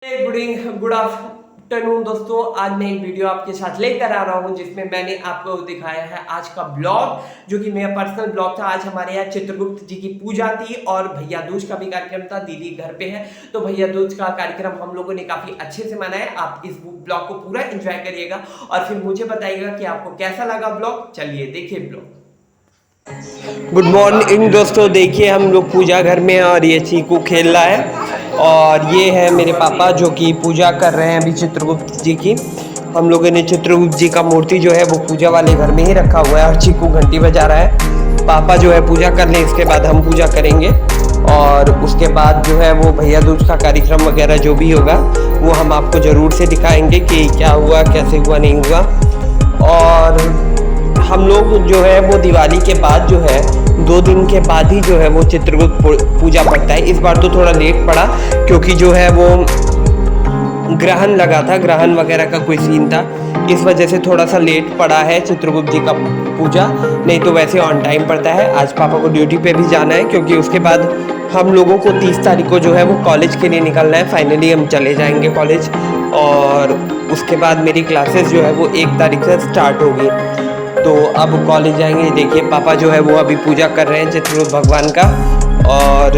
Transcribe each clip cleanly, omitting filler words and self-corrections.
Good afternoon दोस्तों। आज मैं एक वीडियो आपके साथ लेकर आ रहा हूं जिसमें मैंने आपको दिखाया है आज का ब्लॉग, जो कि मेरा पर्सनल ब्लॉग था। आज हमारे यहाँ चित्रगुप्त जी की पूजा थी और भैया दूज का भी कार्यक्रम था। दीदी घर पे है तो भैया दूज का कार्यक्रम हम लोगों ने काफी अच्छे से मनाया। आप इस ब्लॉग को पूरा एंजॉय करिएगा और फिर मुझे बताइएगा कि आपको कैसा लगा ब्लॉग। चलिए देखिए ब्लॉग। गुड मॉर्निंग दोस्तों, देखिए हम लोग पूजा घर में हैं और ये चीकू खेल रहा है और ये है मेरे पापा जो कि पूजा कर रहे हैं अभी चित्रगुप्त जी की। हम लोगों ने चित्रगुप्त जी का मूर्ति जो है वो पूजा वाले घर में ही रखा हुआ है और चीकू घंटी बजा रहा है। पापा जो है पूजा कर लें, इसके बाद हम पूजा करेंगे और उसके बाद जो है वो भैया दूज का कार्यक्रम वगैरह जो भी होगा वो हम आपको ज़रूर से दिखाएंगे कि क्या हुआ, कैसे हुआ, नहीं हुआ। और हम लोग जो है वो दिवाली के बाद जो है 2 दिन के बाद ही जो है वो चित्रगुप्त पूजा पड़ता है। इस बार तो थोड़ा लेट पड़ा क्योंकि जो है वो ग्रहण लगा था, ग्रहण वगैरह का कोई सीन था, इस वजह से थोड़ा सा लेट पड़ा है चित्रगुप्त जी का पूजा। नहीं तो वैसे ऑन टाइम पड़ता है। आज पापा को ड्यूटी पे भी जाना है क्योंकि उसके बाद हम लोगों को 30 तारीख को जो है वो कॉलेज के लिए निकलना है। फाइनली हम चले जाएंगे कॉलेज और उसके बाद मेरी क्लासेस जो है वो 1 तारीख से स्टार्ट होगी। तो अब कॉलेज जाएंगे। देखिए पापा जो है वो अभी पूजा कर रहे हैं चित्रगुप्त भगवान का और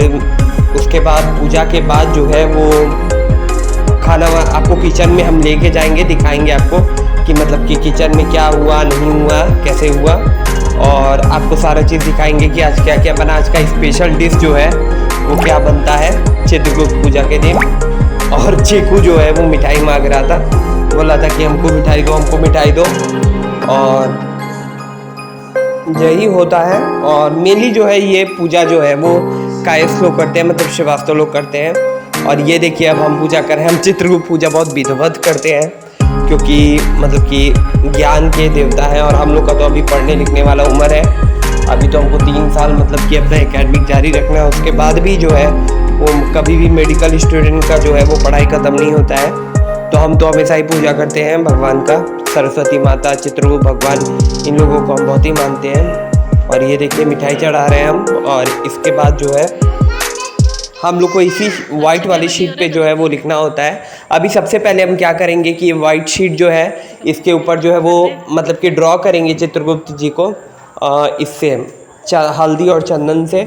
उसके बाद पूजा के बाद जो है वो खाना आपको किचन में हम लेके जाएंगे, दिखाएंगे आपको कि मतलब कि किचन में क्या हुआ, नहीं हुआ, कैसे हुआ, और आपको सारा चीज़ दिखाएंगे कि आज क्या क्या बना। आज का स्पेशल डिश जो है वो क्या बनता है चित्रगुप्त पूजा के दिन। और चीकू जो है वो मिठाई मांग रहा था, बोला था कि हमको मिठाई दो, हमको मिठाई दो। और यही होता है। और मेनली जो है ये पूजा जो है वो कायस्थ लोग करते हैं, मतलब श्रीवास्तव लोग करते हैं। और ये देखिए अब हम पूजा कर रहे हैं। हम चित्रगुप्त पूजा बहुत विधिवत करते हैं क्योंकि मतलब कि ज्ञान के देवता हैं और हम लोग का तो अभी पढ़ने लिखने वाला उम्र है। अभी तो हमको 3 साल मतलब कि अपना एकेडमिक जारी रखना है। उसके बाद भी जो है वो कभी भी मेडिकल स्टूडेंट का जो है वो पढ़ाई ख़त्म नहीं होता है। तो हम तो हमेशा ही पूजा करते हैं भगवान का। सरस्वती माता, चित्रगुप्त भगवान, इन लोगों को हम बहुत ही मानते हैं। और ये देखिए मिठाई चढ़ा रहे हैं हम। और इसके बाद जो है हम लोग को इसी वाइट वाली शीट पे जो है वो लिखना होता है। अभी सबसे पहले हम क्या करेंगे कि ये वाइट शीट जो है इसके ऊपर जो है वो मतलब कि ड्रॉ करेंगे चित्रगुप्त जी को इससे हल्दी और चंदन से।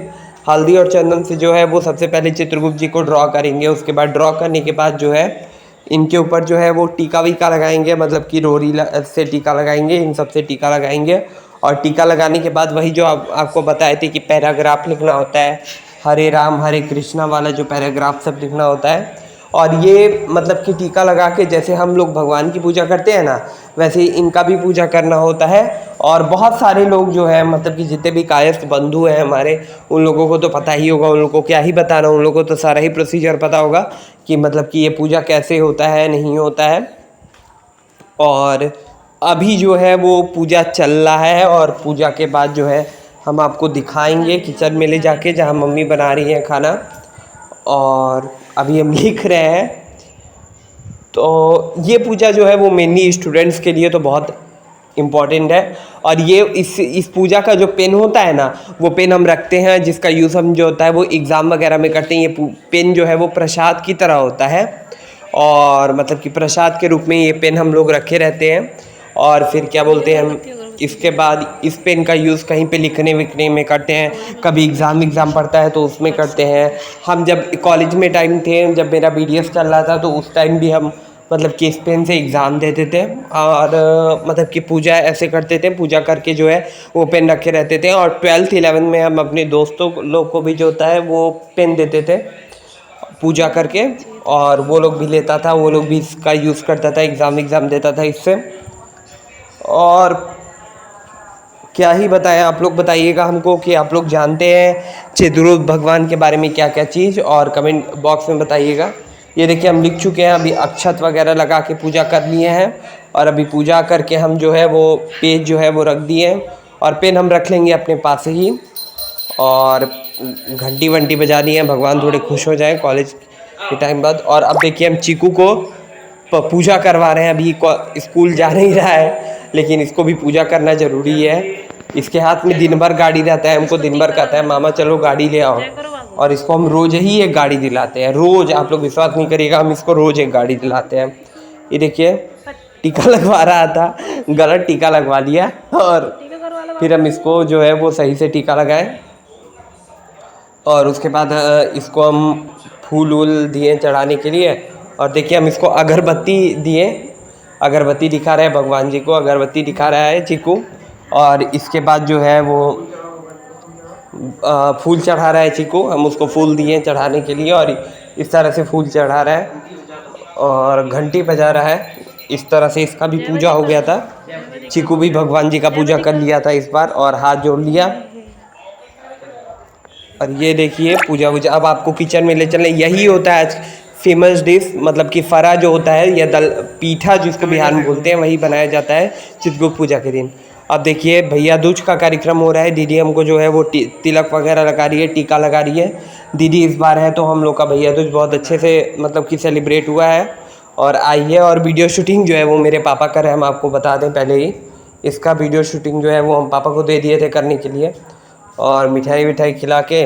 हल्दी और चंदन से जो है वो सबसे पहले चित्रगुप्त जी को ड्रॉ करेंगे। उसके बाद ड्रॉ करने के बाद जो है इनके ऊपर जो है वो टीका वीका लगाएंगे, मतलब कि रोरी से टीका लगाएंगे, इन सब से टीका लगाएंगे। और टीका लगाने के बाद वही जो आपको बताए थे कि पैराग्राफ लिखना होता है, हरे राम हरे कृष्णा वाला जो पैराग्राफ सब लिखना होता है। और ये मतलब कि टीका लगा के जैसे हम लोग भगवान की पूजा करते हैं ना, वैसे ही इनका भी पूजा करना होता है। और बहुत सारे लोग जो है मतलब कि जितने भी कायस्थ बंधु हैं हमारे, उन लोगों को तो पता ही होगा, उन लोगों को क्या ही बताना, उन लोगों को तो सारा ही प्रोसीजर पता होगा कि मतलब कि ये पूजा कैसे होता है, नहीं होता है। और अभी जो है वो पूजा चल रहा है और पूजा के बाद जो है हम आपको दिखाएंगे किचन में ले जाके जहाँ मम्मी बना रही हैं खाना। और अभी हम लिख रहे हैं। तो ये पूजा जो है वो मेनली स्टूडेंट्स के लिए तो बहुत इम्पॉर्टेंट है। और ये इस पूजा का जो पेन होता है ना, वो पेन हम रखते हैं, जिसका यूज़ हम जो होता है वो एग्ज़ाम वगैरह में करते हैं। ये पेन जो है वो प्रसाद की तरह होता है और मतलब कि प्रसाद के रूप में ये पेन हम लोग रखे रहते हैं। और फिर क्या बोलते हैं हम, इसके बाद इस पेन का यूज़ कहीं पे लिखने विखने में करते हैं। कभी एग्ज़ाम पड़ता है तो उसमें करते हैं। हम जब कॉलेज में टाइम थे, जब मेरा BDS चल रहा था, तो उस टाइम भी हम मतलब कि इस पेन से एग्ज़ाम देते थे। और मतलब कि पूजा ऐसे करते थे, पूजा करके जो है वो पेन रखे रहते थे। और 12th 11th में हम अपने दोस्तों लोग को भी जो होता है वो पेन देते थे पूजा करके, और वो लोग भी लेता था, वो लोग भी इसका यूज़ करता था, एग्ज़ाम देता था इससे। और क्या ही बताएं, आप लोग बताइएगा हमको कि आप लोग जानते हैं चित्रगुप्त भगवान के बारे में क्या क्या चीज़, और कमेंट बॉक्स में बताइएगा। ये देखिए हम लिख चुके हैं, अभी अक्षत वगैरह लगा के पूजा कर लिए हैं। और अभी पूजा करके हम जो है वो पेज जो है वो रख दिए हैं और पेन हम रख लेंगे अपने पास ही। और घंटी वंटी बजा दी है, भगवान थोड़े खुश हो जाएं कॉलेज के टाइम बाद। और अब देखिए हम चीकू को पूजा करवा रहे हैं। अभी स्कूल जा नहीं रहा है लेकिन इसको भी पूजा करना ज़रूरी है। इसके हाथ में दिन भर गाड़ी रहता है, हमको दिन भर कहता है मामा चलो गाड़ी ले आओ। और इसको हम रोज़ ही एक गाड़ी दिलाते हैं, रोज़। आप लोग विश्वास नहीं करिएगा, हम इसको रोज़ एक गाड़ी दिलाते हैं। ये देखिए टीका लगवा रहा था, गलत टीका लगवा लिया, और फिर हम इसको जो है वो सही से टीका लगाए। और उसके बाद इसको हम फूल वूल दिए चढ़ाने के लिए। और देखिए हम इसको अगरबत्ती दिए, अगरबत्ती दिखा रहे हैं भगवान जी को, अगरबत्ती दिखा रहा है चीकू। और इसके बाद जो है वो फूल चढ़ा रहा है चीकू, हम उसको फूल दिए चढ़ाने के लिए, और इस तरह से फूल चढ़ा रहा है और घंटी बजा रहा है। इस तरह से इसका भी पूजा हो गया था। चीकू भी भगवान जी का पूजा कर लिया था इस बार, और हाथ जोड़ लिया। और ये देखिए पूजा वूजा। अब आपको किचन में ले चलें। यही होता है आज फेमस डिश, मतलब कि फरा जो होता है, या दल पीठा जिसको बिहार में बोलते हैं, वही बनाया जाता है चित्रगुप्त पूजा के दिन। अब देखिए भैया दूज का कार्यक्रम हो रहा है। दीदी हमको जो है वो तिलक वगैरह लगा रही है, टीका लगा रही है। दीदी इस बार है, तो हम लोग का भैया दूज बहुत अच्छे से मतलब कि सेलिब्रेट हुआ है और आई है। और वीडियो शूटिंग जो है वो मेरे पापा कर रहे हैं, हम आपको बता दें पहले ही। इसका वीडियो शूटिंग जो है वो हम पापा को दे दिए थे करने के लिए। और मिठाई विठाई खिला के,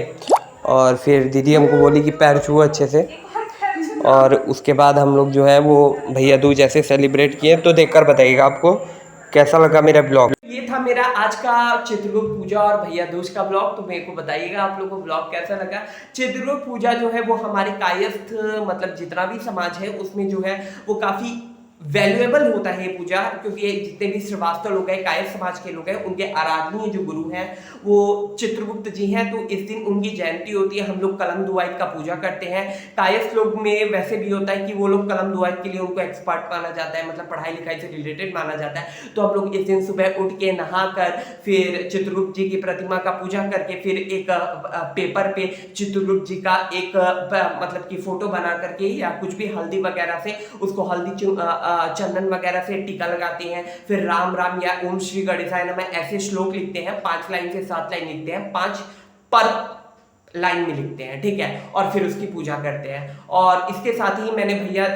और फिर दीदी हमको बोली कि पैर छुओ अच्छे से। और उसके बाद हम लोग जो है वो भैया दूज ऐसे सेलिब्रेट किए। तो देखकर बताइएगा आपको कैसा लगा मेरा ब्लॉग। ये था मेरा आज का चित्रगुप्त पूजा और भैया दूज का ब्लॉग। तो मेरे को बताइएगा आप लोगों को ब्लॉग कैसा लगा। चित्रगुप्त पूजा जो है वो हमारे कायस्थ मतलब जितना भी समाज है उसमें जो है वो काफ़ी वैल्यूएबल होता है ये पूजा, क्योंकि ये जितने भी श्रीवास्तव लोग हैं, कायस्थ समाज के लोग हैं, उनके आराधनीय जो गुरु हैं वो चित्रगुप्त जी हैं। तो इस दिन उनकी जयंती होती है। हम लोग कलम दुआइत का पूजा करते हैं। कायस्थ लोग में वैसे भी होता है कि वो लोग कलम दुआइत के लिए उनको एक्सपर्ट माना जाता है, मतलब पढ़ाई लिखाई से रिलेटेड माना जाता है। तो हम लोग इस दिन सुबह उठ के नहा कर फिर चित्रगुप्त जी की प्रतिमा का पूजा करके फिर एक पेपर पे चित्रगुप्त जी का एक मतलब की फोटो बना करके या कुछ भी हल्दी वगैरह से उसको हल्दी चंदन वगैरह से टीका लगाते हैं। फिर राम राम या ओम श्री गणेशाय नमः ऐसे श्लोक लिखते हैं, 5 लाइन से 7 लाइन लिखते हैं, 5 पर लाइन में लिखते हैं, ठीक है। और फिर उसकी पूजा करते हैं। और इसके साथ ही मैंने भैया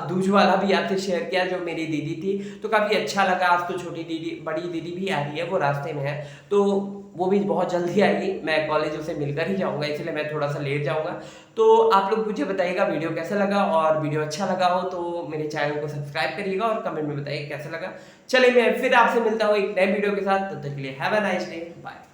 दूज वाला भी आपसे शेयर किया जो मेरी दीदी थी, तो काफ़ी अच्छा लगा। आज तो छोटी दीदी बड़ी दीदी भी आ रही है, वो रास्ते में है, तो वो भी बहुत जल्दी आएगी। मैं कॉलेज से मिलकर ही जाऊंगा, इसलिए मैं थोड़ा सा लेट जाऊंगा। तो आप लोग मुझे बताइएगा वीडियो कैसा लगा, और वीडियो अच्छा लगा हो तो मेरे चैनल को सब्सक्राइब करिएगा और कमेंट में बताइए कैसा लगा। चलिए मैं फिर आपसे मिलता हूँ एक नए वीडियो के साथ, तब तक के लिए have a nice day, bye.